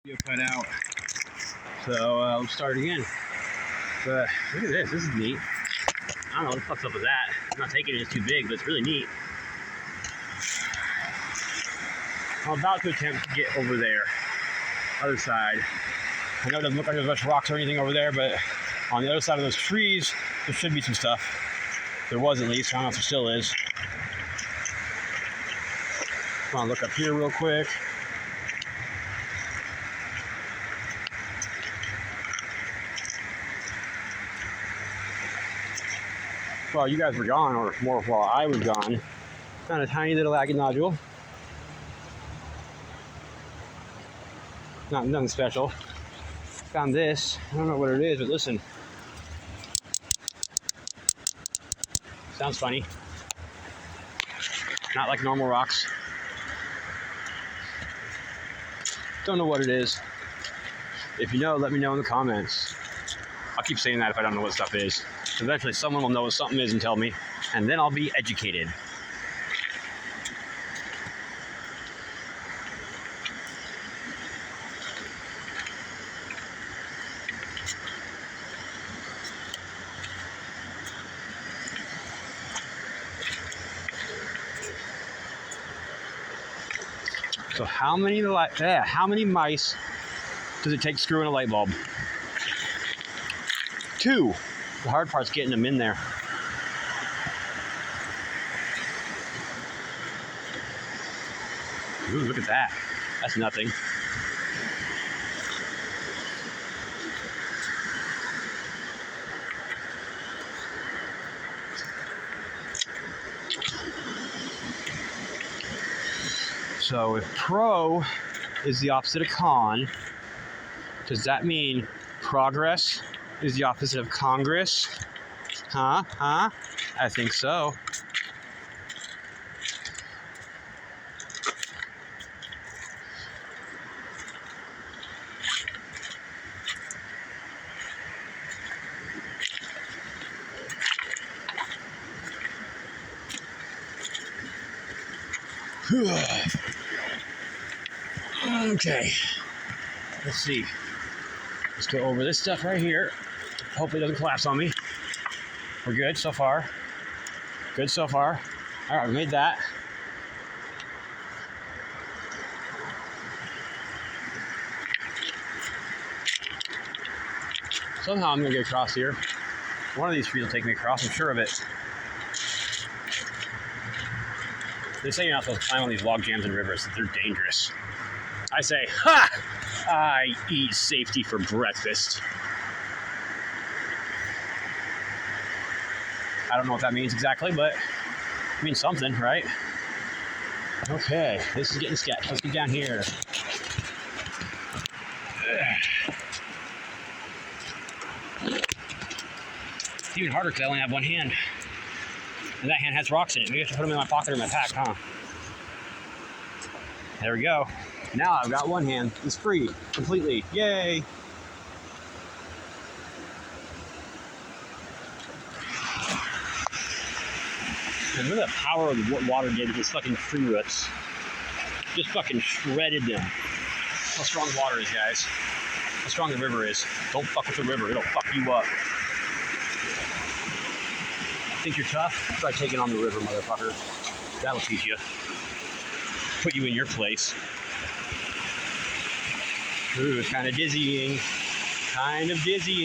Video cut out. So we'll start again. But look at this. This is neat. I don't know what the fuck's up with that. I'm not taking it. It's too big, but it's really neat. I'm about to attempt to get over there. Other side. I know it doesn't look like there's much rocks or anything over there, but on the other side of those trees, there should be some stuff. There was at least. I don't know if there still is. Come on, look up here real quick. While you guys were gone, or more while I was gone, found a tiny little agate nodule. Nothing special. Found this. I don't know what it is, but listen. Sounds funny. Not like normal rocks. Don't know what it is. If you know, let me know in the comments. I'll keep saying that if I don't know what stuff is. Eventually someone will know what something is and tell me, and then I'll be educated. So how many mice does it take screwing a light bulb? 2. The hard part's getting them in there. Ooh, look at that. That's nothing. So if pro is the opposite of con, does that mean progress is the opposite of Congress? Huh? I think so. Okay. Let's see. Let's go over this stuff right here. Hopefully it doesn't collapse on me. We're good so far. Good so far. All right, we made that. Somehow I'm gonna get across here. One of these trees will take me across, I'm sure of it. They say you're not supposed to climb on these log jams and rivers, that they're dangerous. I say, ha! I eat safety for breakfast. I don't know what that means exactly, but it means something, right? Okay, this is getting sketchy. Let's get down here. It's even harder because I only have one hand. And that hand has rocks in it. Maybe I have to put them in my pocket or my pack, huh? There we go. Now I've got one hand. It's free. Completely. Yay! And look at the power of what water did to these fucking tree roots. Just fucking shredded them. How strong water is, guys. How strong the river is. Don't fuck with the river. It'll fuck you up. Think you're tough? Try taking on the river, motherfucker. That'll teach you. Put you in your place. Ooh, it's kind of dizzying. Kind of dizzying.